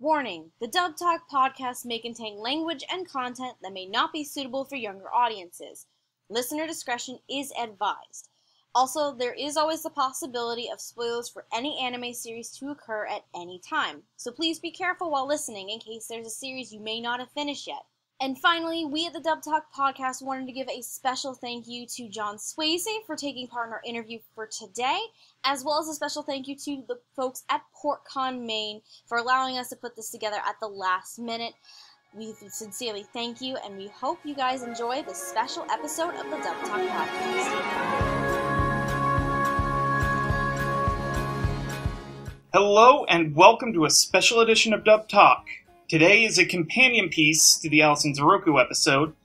Warning: the Dub Talk podcast may contain language and content that may not be suitable for younger audiences. Listener discretion is advised. Also, there is always the possibility of spoilers for any anime series to occur at any time, so please be careful while listening in case there's a series you may not have finished yet. And finally, we at the Dub Talk podcast wanted to give a special thank you to John Swasey for taking part in our interview for today, as well as a special thank you to the folks at PortCon Maine for allowing us to put this together at the last minute. We sincerely thank you, and we hope you guys enjoy this special episode of the Dub Talk podcast. Hello, and welcome to a special edition of Dub Talk. Today is a companion piece to the Alice Zoroku episode,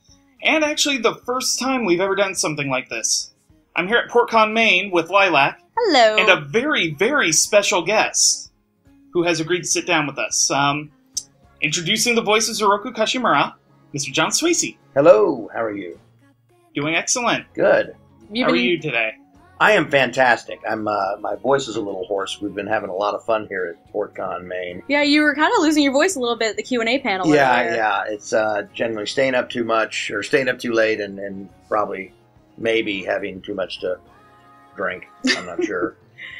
and actually the first time we've ever done something like this. I'm here at PortCon Maine with Lilac. Hello. And a very, very special guest who has agreed to sit down with us. Introducing the voice of Zoroku Kashimura, Mr. John Swasey. Hello, how are you? Doing excellent. Good. How are you today? I am fantastic. My voice is a little hoarse. We've been having a lot of fun here at PortCon Maine. Yeah, you were kind of losing your voice a little bit at the Q&A panel. Yeah. It's generally staying up too much, or staying up too late, and probably, maybe having too much to drink. I'm not sure.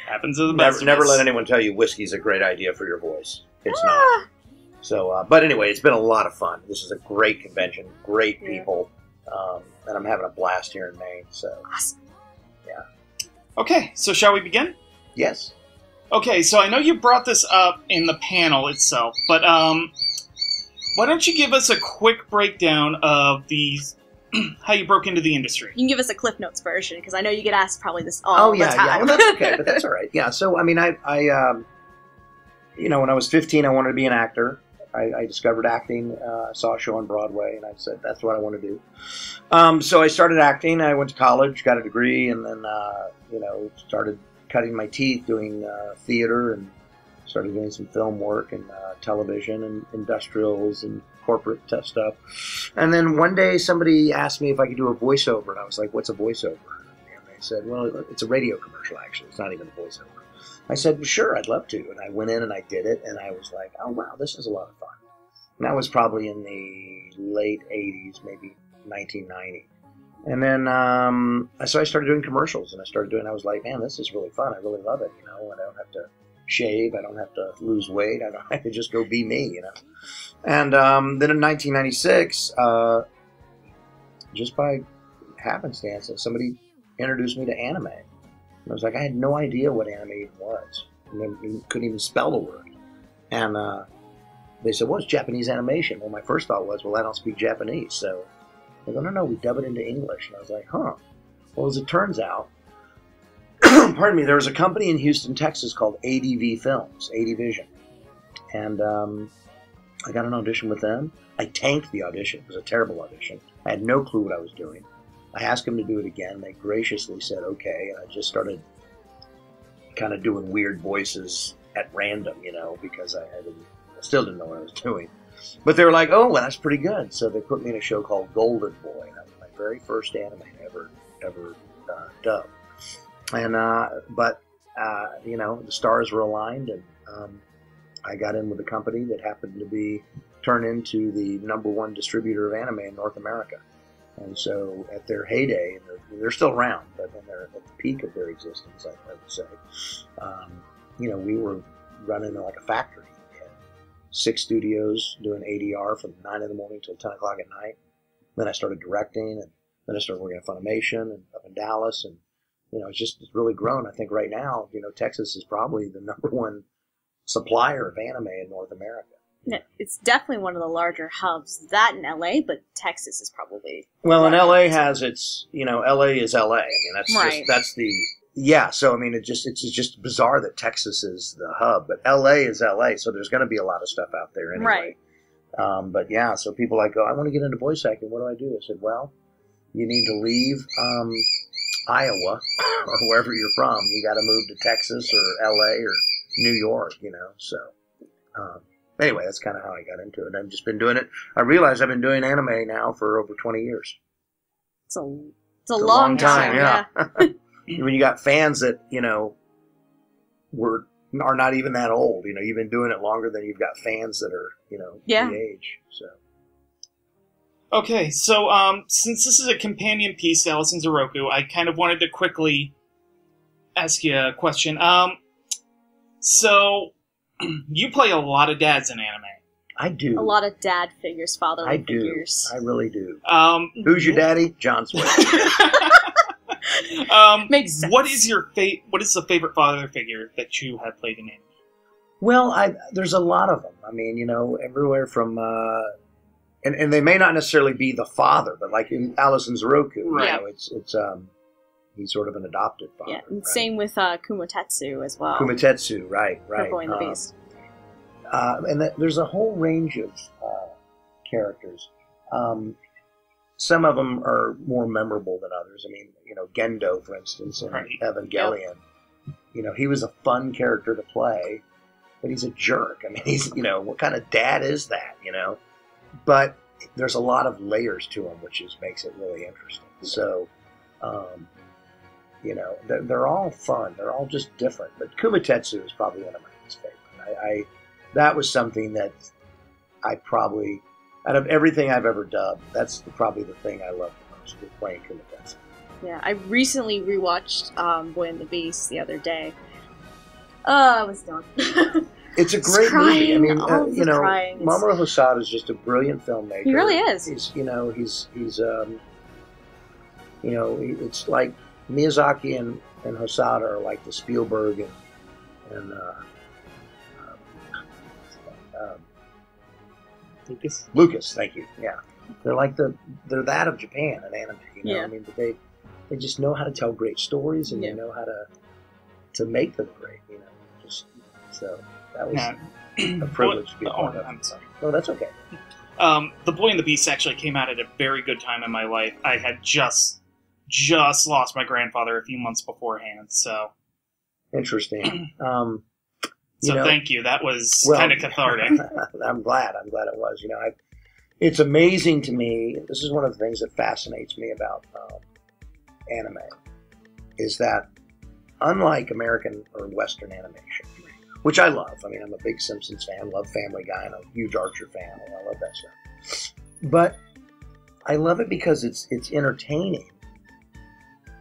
Happens to the best. Never let anyone tell you whiskey's a great idea for your voice. It's not. So, but anyway, it's been a lot of fun. This is a great convention, great people, and I'm having a blast here in Maine. So, awesome. Yeah. Okay, so shall we begin? Yes. Okay, so I know you brought this up in the panel itself, but why don't you give us a quick breakdown of these, how you broke into the industry? You can give us a Cliff Notes version, because I know you get asked probably this all the time. Yeah, well, that's okay, but that's all right. Yeah, so, I mean, I when I was 15, I wanted to be an actor. I discovered acting, saw a show on Broadway, and I said, that's what I want to do. So I started acting. I went to college, got a degree, and then, started cutting my teeth doing theater, and started doing some film work and television and industrials and corporate stuff. And then one day somebody asked me if I could do a voiceover, and I was like, what's a voiceover? And they said, well, it's a radio commercial, actually. It's not even a voiceover. I said, well, sure, I'd love to. And I went in and I did it, and I was like, oh, wow, this is a lot of fun. And that was probably in the late 80s, maybe 1990. And then, so I started doing commercials, and I was like, man, this is really fun. I really love it, I don't have to shave. I don't have to lose weight. I can just go be me, And then in 1996, just by happenstance, somebody introduced me to anime. And I was like, I had no idea what anime even was. I couldn't even spell the word. And they said, well, it's Japanese animation. Well, my first thought was, well, I don't speak Japanese. So they go, no, we dub it into English. And I was like, huh. Well, as it turns out, pardon me, there was a company in Houston, Texas called ADV Films, AD Vision. And I got an audition with them. I tanked the audition. It was a terrible audition. I had no clue what I was doing. I asked them to do it again. They graciously said, okay. And I just started kind of doing weird voices at random, because I still didn't know what I was doing. But they were like, oh, well, that's pretty good. So they put me in a show called Golden Boy. And that was my very first anime ever dubbed. And, the stars were aligned, and I got in with a company that happened to be turned into the #1 distributor of anime in North America. And so at their heyday, and they're still around, but when they're at the peak of their existence, I would say, we were running like a factory. We had 6 studios doing ADR from 9 in the morning till 10 o'clock at night. Then I started directing, and then I started working at Funimation and up in Dallas, and it's really grown. I think right now, Texas is probably the #1 supplier of anime in North America. It's definitely one of the larger hubs. That in LA, but Texas is probably... Well, and LA has its, LA is LA. I mean, that's right. So, I mean, it's just bizarre that Texas is the hub, but LA is LA, so there's going to be a lot of stuff out there anyway. Right. But yeah, so people go, I want to get into voice acting. What do I do? I said, well, you need to leave Iowa or wherever you're from. You got to move to Texas or LA or New York, so... Anyway, that's kind of how I got into it. I've just been doing it. I realize I've been doing anime now for over 20 years. It's a long time, yeah. When you got fans that, were are not even that old. You've been doing it longer than you've got fans that are, Yeah. the age. So. Okay, so since this is a companion piece to Alice Zoroku, I kind of wanted to quickly ask you a question. So you play a lot of dads in anime. I do. A lot of dad figures, fatherly figures. I really do. Who's your daddy? John Swasey. Makes sense. What is the favorite father figure that you have played in anime? Well, there's a lot of them. I mean, everywhere from, and they may not necessarily be the father, but like in Alice Zoroku, right. It's he's sort of an adopted father. Yeah, and right? same with Kumotetsu as well. Kumotetsu, right. For Boy and the Beast. And there's a whole range of characters. Some of them are more memorable than others. I mean, Gendo, for instance, in Evangelion. Yep. He was a fun character to play, but he's a jerk. I mean, he's, what kind of dad is that, But there's a lot of layers to him, which makes it really interesting. So, they're all fun. They're all just different. But Kumotetsu is probably one of my favorites. That was something that I probably, out of everything I've ever dubbed, that's probably the thing I love the most, was playing Kumotetsu. Yeah, I recently rewatched Boy and the Beast the other day. I was done. It's a great movie. I mean, crying. Mamoru Hosoda is just a brilliant filmmaker. He really is. He's it's like Miyazaki and Hosoda are like the Spielberg and Lucas, thank you. Yeah, they're that of Japan in anime. Yeah. I mean, they just know how to tell great stories, and they know how to make them great. So that was a privilege to be a part of. I'm sorry. No, that's okay. The Boy and the Beast actually came out at a very good time in my life. I had just lost my grandfather a few months beforehand, so interesting. Thank you. That was kind of cathartic. I'm glad it was. It's amazing to me. This is one of the things that fascinates me about anime, is that unlike American or Western animation, which I love. I mean, I'm a big Simpsons fan, love Family Guy, and a huge Archer fan, and I love that stuff. But I love it because it's entertaining.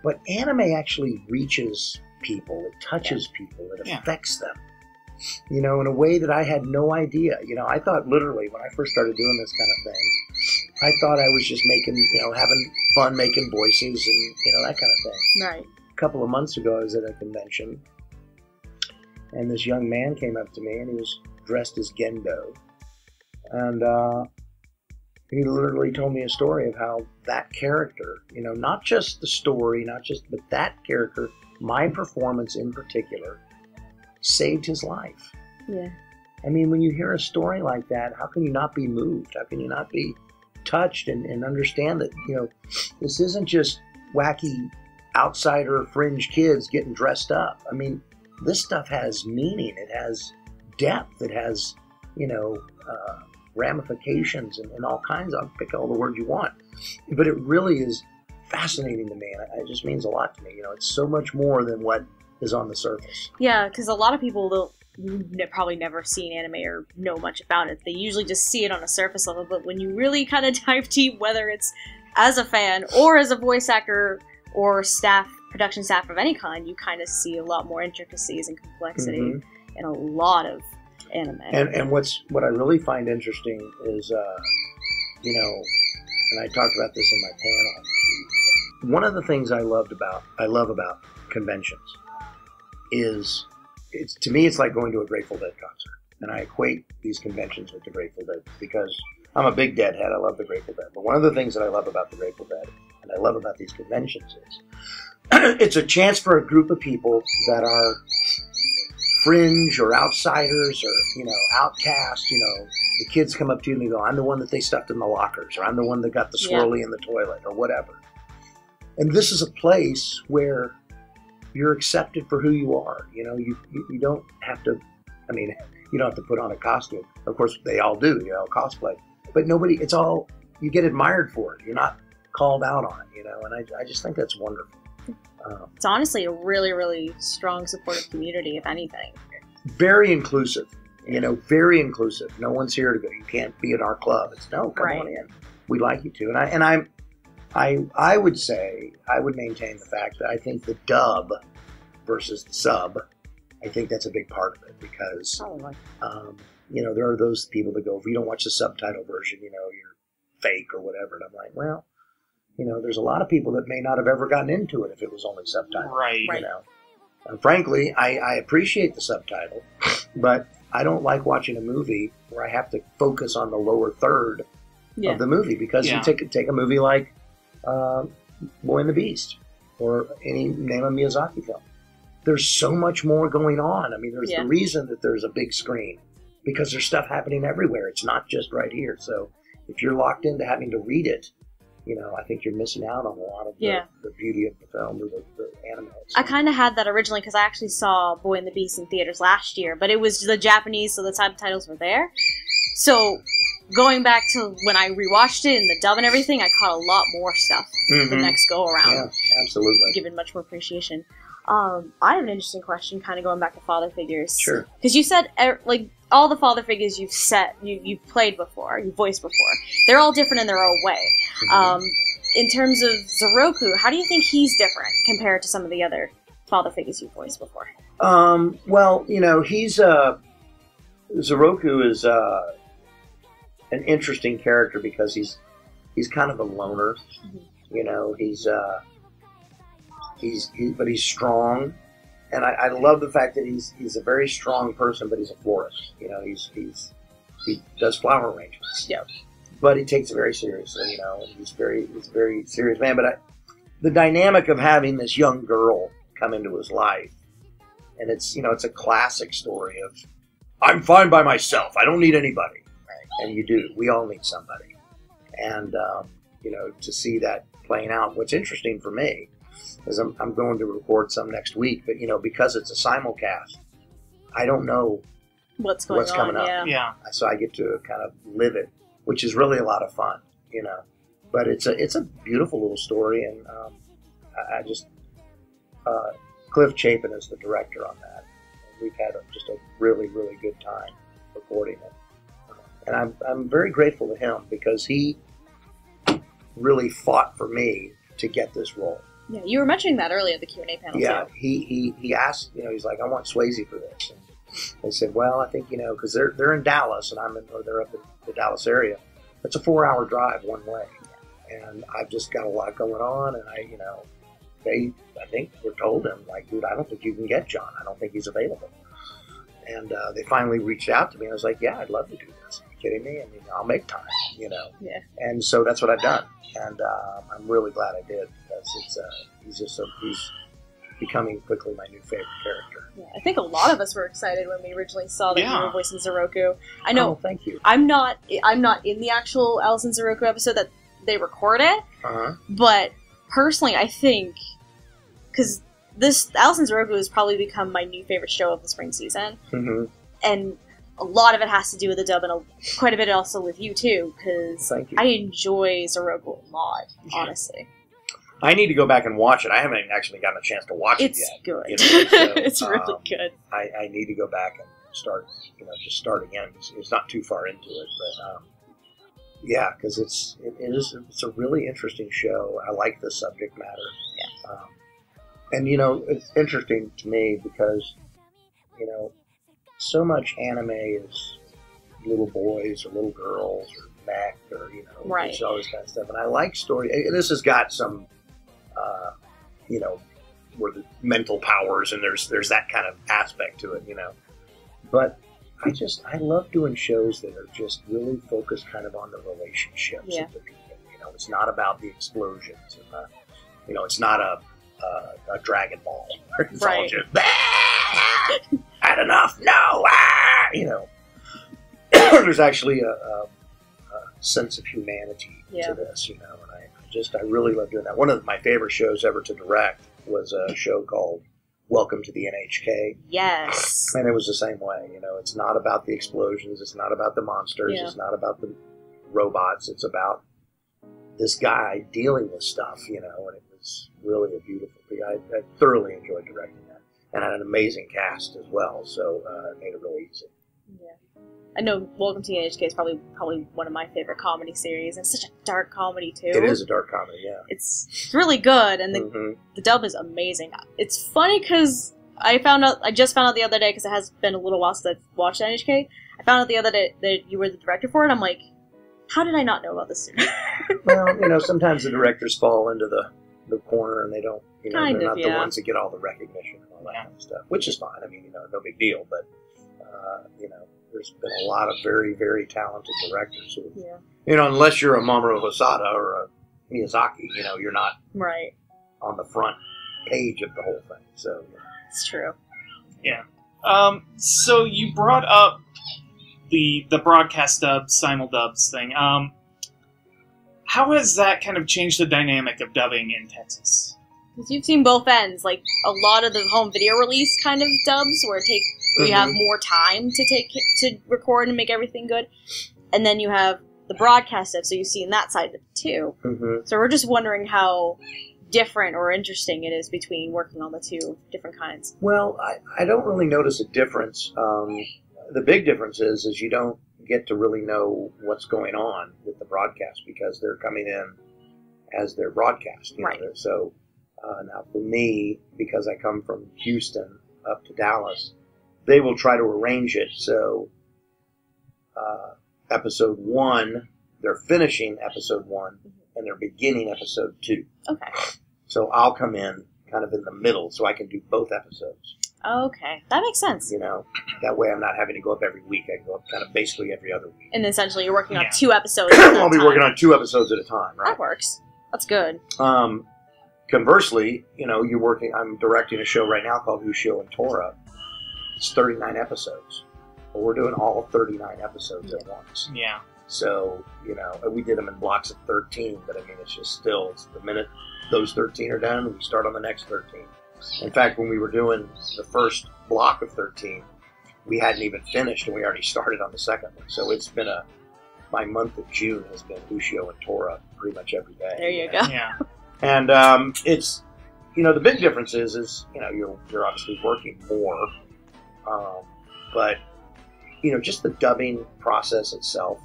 But anime actually reaches people. It touches people. It affects them. In a way that I had no idea. I thought literally when I first started doing this kind of thing, I thought I was just making, having fun making voices and, that kind of thing. Right. A couple of months ago, I was at a convention, and this young man came up to me, and he was dressed as Gendo. And he literally told me a story of how that character, not just the story, but that character, my performance in particular, saved his life. Yeah. I mean, when you hear a story like that, how can you not be moved? How can you not be touched and understand that, this isn't just wacky outsider fringe kids getting dressed up. I mean, this stuff has meaning. It has depth. It has, ramifications and all kinds. I'll pick all the words you want. But it really is fascinating to me. And it just means a lot to me. It's so much more than what is on the surface. Yeah, because a lot of people probably never seen anime or know much about it. They usually just see it on a surface level, but when you really kind of dive deep, whether it's as a fan or as a voice actor or production staff of any kind, you kind of see a lot more intricacies and complexity in a lot of anime. And what I really find interesting is, and I talked about this in my panel, one of the things I love about conventions is, to me, it's like going to a Grateful Dead concert. And I equate these conventions with the Grateful Dead because I'm a big Deadhead. I love the Grateful Dead. But one of the things that I love about the Grateful Dead and I love about these conventions is it's a chance for a group of people that are fringe or outsiders or, outcasts. The kids come up to you and they go, I'm the one that they stuffed in the lockers, or I'm the one that got the swirly in the toilet, or whatever. And this is a place where you're accepted for who you are. You don't have to, you don't have to put on a costume. Of course, they all do, cosplay. But you get admired for it. You're not called out on it, and I just think that's wonderful. It's honestly a really, really strong, supportive community, if anything. very inclusive. You know, very inclusive. No one's here to go, you can't be in our club. It's no, come on in. We'd like you to. I would say, I would maintain the fact that I think the dub versus the sub, I think that's a big part of it because, you know, there are those people that go, if you don't watch the subtitle version, you know, you're fake or whatever. And I'm like, well, you know, there's a lot of people that may not have ever gotten into it if it was only subtitled. Right. You know, and frankly, I appreciate the subtitle, but I don't like watching a movie where I have to focus on the lower third of the movie because you take a movie like Boy and the Beast or any name a Miyazaki film. There's so much more going on. I mean, there's the reason that there's a big screen because there's stuff happening everywhere. It's not just right here. So if you're locked into having to read it, you know, I think you're missing out on a lot of the beauty of the film or the anime. I kind of had that originally because I actually saw Boy and the Beast in theaters last year, but it was the Japanese, so the subtitles were there. So going back to when I rewatched it and the dub and everything, I caught a lot more stuff the next go around. Yeah, absolutely. Given much more appreciation. I have an interesting question, kind of going back to father figures. Sure. Because you said, like, all the father figures you've played before, you've voiced before, they're all different in their own way. In terms of Zoroku, how do you think he's different compared to some of the other father figures you've voiced before? Well, you know, Zoroku is an interesting character because he's kind of a loner. You know, but he's strong, and I love the fact that he's a very strong person, but he's a florist. You know, he does flower arrangements. Yeah. But he takes it very seriously. You know, and he's a very serious man. But the dynamic of having this young girl come into his life, and it's a classic story of I'm fine by myself. I don't need anybody. Right. And you do. We all need somebody. And you know, to see that playing out. What's interesting for me is I'm going to record some next week, but you know, because it's a simulcast, I don't know what's coming up. Yeah. So I get to kind of live it, which is really a lot of fun, you know. But it's a beautiful little story, and I just Cliff Chapin is the director on that. And we've had just a really, really good time recording it, and I'm very grateful to him because he really fought for me to get this role. Yeah, you were mentioning that earlier at the Q&A panel. Yeah, too. he asked, you know, he's like, I want Swasey for this. And they said, well, I think, you know, because they're in Dallas and they're up in the Dallas area. It's a 4-hour drive one way, and I've just got a lot going on, and I think we're told him, like, dude, I don't think you can get John. I don't think he's available. And they finally reached out to me. And I was like, yeah, I'd love to do this. Are you kidding me? I mean, I'll make time, you know. Yeah. And so that's what I've done. And I'm really glad I did because he's becoming quickly my new favorite character. Yeah, I think a lot of us were excited when we originally saw that you were voicing Zoroku. I know. Oh, thank you. I'm not in the actual Alice Zoroku episode that they recorded, but personally, I think because this Alice Zoroku has probably become my new favorite show of the spring season, and a lot of it has to do with the dub, and quite a bit also with you too, because I enjoy Zoroku a lot, honestly. I need to go back and watch it. I haven't actually gotten a chance to watch it yet. It's good. You know, so, it's really good. I need to go back and start again. It's not too far into it, but yeah, because it's a really interesting show. I like the subject matter. Yeah. And you know, it's interesting to me because you know, so much anime is little boys or little girls or mech or there's all this kind of stuff, and I like story. And this has got some. You know, where the mental powers and there's that kind of aspect to it, you know. But I love doing shows that are just really focused kind of on the relationships of the people. You know, it's not about the explosions. And you know, it's not a Dragon Ball. It's all just had enough. No, you know. There's actually a sense of humanity to this, you know. I really love doing that. One of my favorite shows ever to direct was a show called Welcome to the NHK. Yes. And it was the same way. You know, it's not about the explosions. It's not about the monsters. It's not about the robots. It's about this guy dealing with stuff, you know, and it was really a beautiful thing. I thoroughly enjoyed directing that. and had an amazing cast as well, so it made it really easy. Yeah. I know Welcome to NHK is probably one of my favorite comedy series. It's such a dark comedy, too. It is a dark comedy, yeah. It's really good, and the dub is amazing. It's funny because I just found out the other day, because it has been a little while since I've watched NHK, I found out the other day that you were the director for it. I'm like, how did I not know about this series? Well, sometimes the directors fall into the corner and they don't, they're not the yeah. ones that get all the recognition and all that kind of stuff, which is fine. I mean, no big deal, but, there's been a lot of very, very talented directors who, unless you're a Mamoru Hosoda or a Miyazaki, you're not right on the front page of the whole thing, so. It's true. Yeah. So you brought up the broadcast dubs, simuldubs thing. How has that kind of changed the dynamic of dubbing in Texas? Because you've seen both ends, like a lot of the home video release kind of dubs, where you have more time to record and make everything good, and then you have the broadcast stuff, so you've seen that side of it too. So we're just wondering how different or interesting it is between working on the two different kinds. Well, I don't really notice a difference. The big difference is you don't get to really know what's going on with the broadcast because they're coming in as their broadcast. Right. So now for me, because I come from Houston up to Dallas, they will try to arrange it so episode 1, they're finishing episode 1 and they're beginning episode 2. Okay. So I'll come in kind of in the middle so I can do both episodes. Okay, that makes sense. That way I'm not having to go up every week. I go up kind of basically every other week. And essentially you're working on 2 episodes at a time. I'll be working on 2 episodes at a time, right? That works. That's good. Conversely, I'm directing a show right now called Ushio and Tora. It's 39 episodes. But we're doing all 39 episodes at once. Yeah. So, we did them in blocks of 13, but I mean, it's the minute those 13 are done, we start on the next 13. In fact, when we were doing the first block of 13, we hadn't even finished, and we already started on the second one. So it's been my month of June has been Ushio and Tora pretty much every day. There you go. Yeah. And it's, the big difference is you're obviously working more, but, just the dubbing process itself,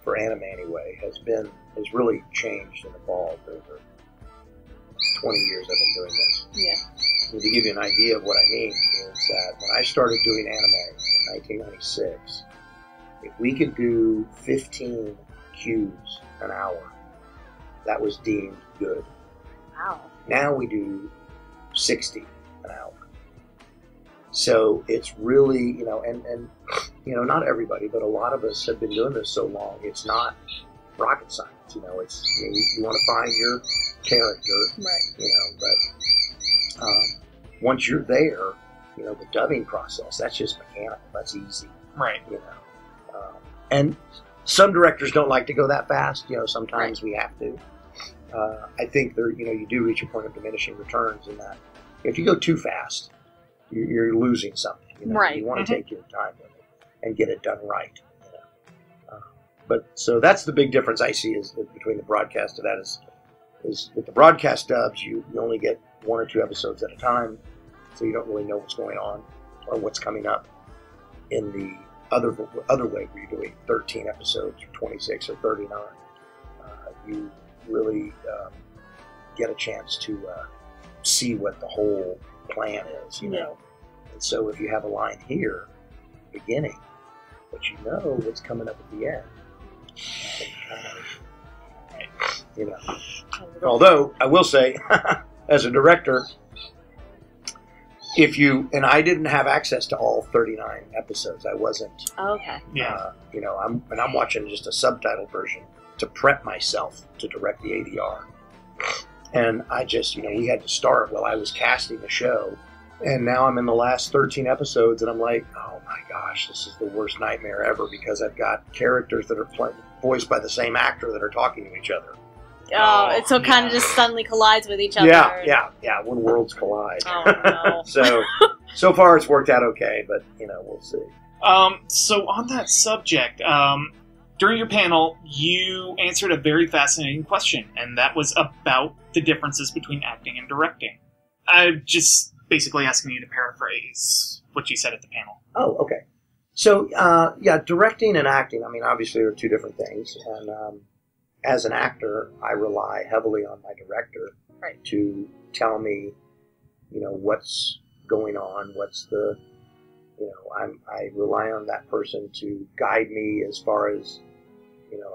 for anime anyway, has really changed and evolved over 20 years I've been doing this. Yeah. And to give you an idea of what I mean is that when I started doing anime in 1996, if we could do 15 cues an hour, that was deemed good. Wow. Now we do 60 an hour. So it's really, and not everybody, but a lot of us have been doing this so long, it's not rocket science. It's you want to find your character, right? But once you're there, the dubbing process, that's just mechanical. That's easy, right? And some directors don't like to go that fast. Sometimes right. we have to. I think you do reach a point of diminishing returns in that if you go too fast, you're losing something. Right. You want to take your time with it and get it done right. But so that's the big difference I see is between the broadcast of that is with the broadcast dubs, you only get 1 or 2 episodes at a time, so you don't really know what's going on or what's coming up. In the other way, where you're doing 13 episodes or 26 or 39, you really get a chance to see what the whole plan is, And so if you have a line here, beginning, but what's coming up at the end. Although I will say, as a director, I didn't have access to all 39 episodes. I wasn't. Oh, okay. Yeah. I'm watching just a subtitled version to prep myself to direct the ADR, and I just, we had to start while I was casting the show. And now I'm in the last 13 episodes, and I'm like, oh my gosh, this is the worst nightmare ever because I've got characters that are voiced by the same actor that are talking to each other. Oh, it so kind of just suddenly collides with each other. Yeah. When worlds collide. Oh, no. So far it's worked out okay, but, we'll see. So on that subject, during your panel, you answered a very fascinating question, and that was about the differences between acting and directing. basically asking you to paraphrase what you said at the panel. Oh, okay. So, yeah, directing and acting, I mean, obviously are two different things. And as an actor, I rely heavily on my director to tell me, what's going on, what's the, I rely on that person to guide me as far as,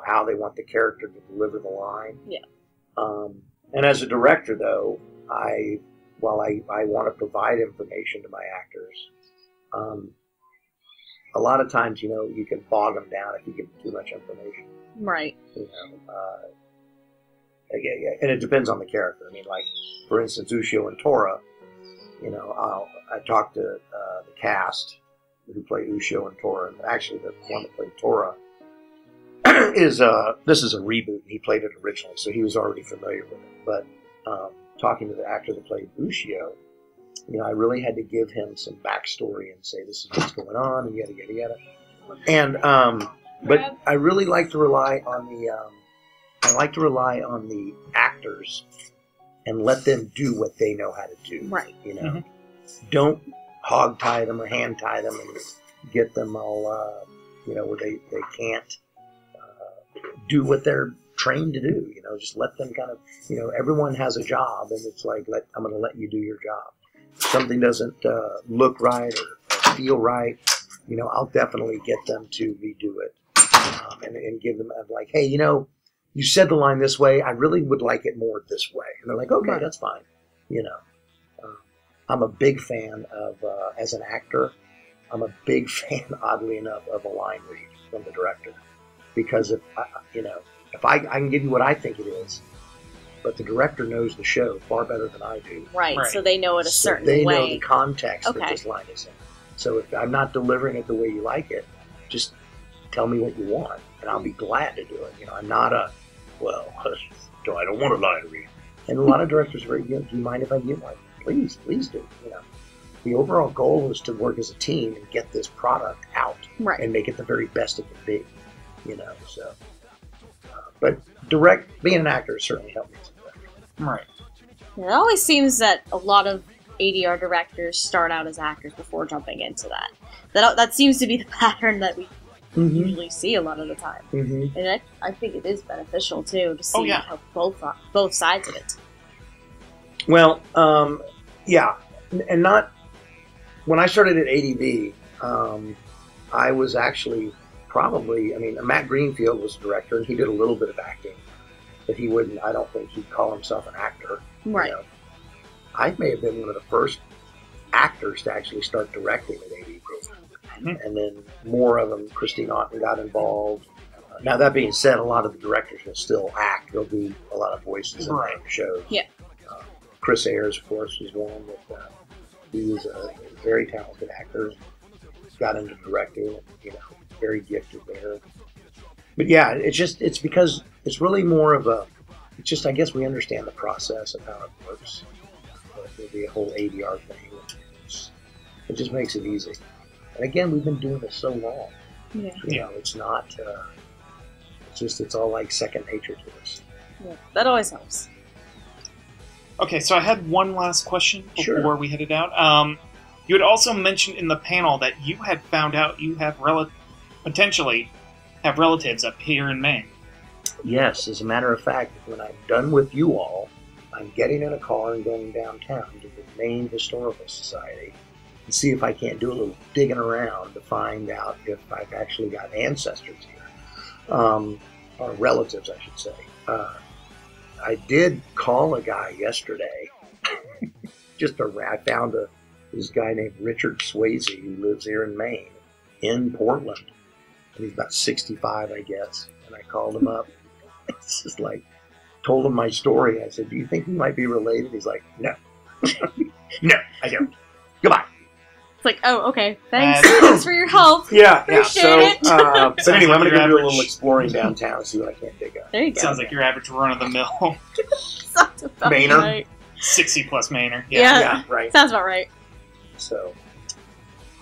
how they want the character to deliver the line. Yeah. And as a director, though, while I want to provide information to my actors, a lot of times, you can bog them down if you give them too much information. Right. And it depends on the character. I mean, like, for instance, Ushio and Tora, I talked to the cast who played Ushio and Tora, and actually the one that played Tora this is a reboot. He played it originally, so he was already familiar with it. But talking to the actor that played Ushio, I really had to give him some backstory and say this is what's going on and yada yada yada. And but I really like to rely on the actors and let them do what they know how to do. Right. Don't hog tie them or hand tie them and get them all where they can't do what they're trained to do. Just let them kind of everyone has a job, and it's like I'm going to let you do your job. If something doesn't look right or feel right, I'll definitely get them to redo it and give them like, hey, you said the line this way. I really would like it more this way. And they're like, okay, that's fine. I'm a big fan of, as an actor, I'm a big fan, oddly enough, of a line read from the director. Because if I can give you what I think it is, but the director knows the show far better than I do. Right. So they know it a certain way. They way. know the context that this line is in. So if I'm not delivering it the way you like it, just tell me what you want, and I'll be glad to do it. I'm not I don't want a line to read. And a lot of directors are very good. Do you mind if I give one? Please do. The overall goal is to work as a team and get this product out and make it the very best it can be. So. But being an actor certainly helped me as a director. Right. It always seems that a lot of ADR directors start out as actors before jumping into that. That seems to be the pattern that we usually see a lot of the time. Mm-hmm. And I think it is beneficial, too, to see how both sides of it. Well, yeah. And not... When I started at ADV, I was actually... Matt Greenfield was the director, and he did a little bit of acting, but I don't think he'd call himself an actor. Right. I may have been one of the first actors to actually start directing at ADV. Mm-hmm. And then more of them, Christine Otten got involved. Now, that being said, a lot of the directors will still act. They'll do a lot of voices in their shows. Yeah. Chris Ayers, of course, was one that he was a very talented actor. Got into directing, very gifted there. But yeah, it's because it's really more of I guess we understand the process of how it works. The whole ADR thing. It just makes it easy. And again, we've been doing this so long. Yeah. It's not, it's all like second nature to us. Yeah, that always helps. Okay, so I had one last question before we headed out. You had also mentioned in the panel that you had found out you have potentially have relatives up here in Maine. Yes, as a matter of fact, when I'm done with you all, I'm getting in a car and going downtown to the Maine Historical Society and see if I can't do a little digging around to find out if I've actually got ancestors here. Or relatives, I should say. I did call a guy yesterday. I found this guy named Richard Swasey who lives here in Maine, in Portland. And he's about 65, I guess. And I called him up. It's just like, told him my story. I said, do you think we might be related? He's like, no. No, I don't. Goodbye. It's like, oh, okay. Thanks for your help. Yeah. Appreciate it. But anyway, I'm going to go do a little exploring downtown and see what I can't dig up. There you go. Sounds like your average run-of-the-mill Mainer. Right. 60-plus Mainer. Yeah, right. Sounds about right. So,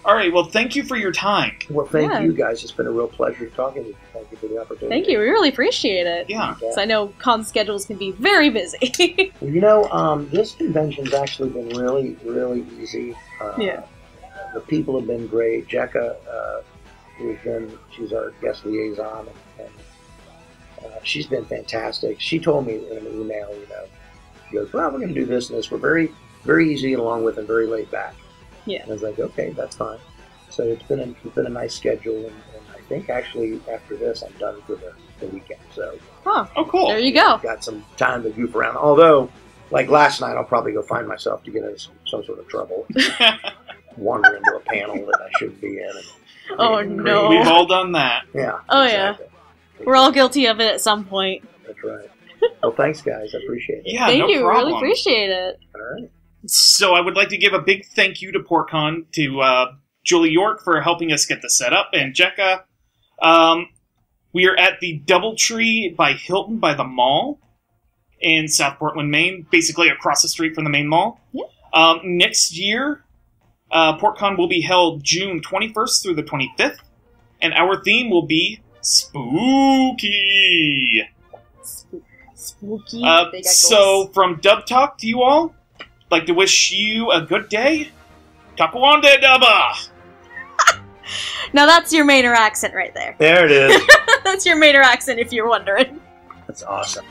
All right, well, thank you for your time. Well, thank you guys. It's been a real pleasure talking to you. Thank you for the opportunity. Thank you. We really appreciate it. Yeah. Because I know con schedules can be very busy. You know, this convention's actually been really, really easy. Yeah. The people have been great. Jekka, she's our guest liaison, and she's been fantastic. She told me in an email, she goes, well, we're going to do this and this. We're very, very easy to get along with and very laid back. Yeah. And I was like, okay, that's fine. So it's been a nice schedule, and I think actually after this I'm done for the weekend. So oh, cool. There you go. Got some time to goof around. Although, like last night, I'll probably go find myself to get into some sort of trouble, wander into a panel that I shouldn't be in. Oh no, we've all done that. Yeah. Oh exactly. yeah, we're all guilty of it at some point. That's right. Well, thanks, guys. I appreciate it. Yeah, Thank no you. problem. Really appreciate it. All right. So I would like to give a big thank you to PortCon, to Julie York for helping us get this set up, and Jekka. We are at the Doubletree by Hilton by the mall in South Portland, Maine, basically across the street from the main mall. Yeah. Next year, PortCon will be held June 21st through the 25th, and our theme will be spooky. Spooky. So from Dub Talk to you all, I'd like to wish you a good day. Takwande Dubba! Now that's your Mainer accent right there. There it is. That's your Mainer accent if you're wondering. That's awesome.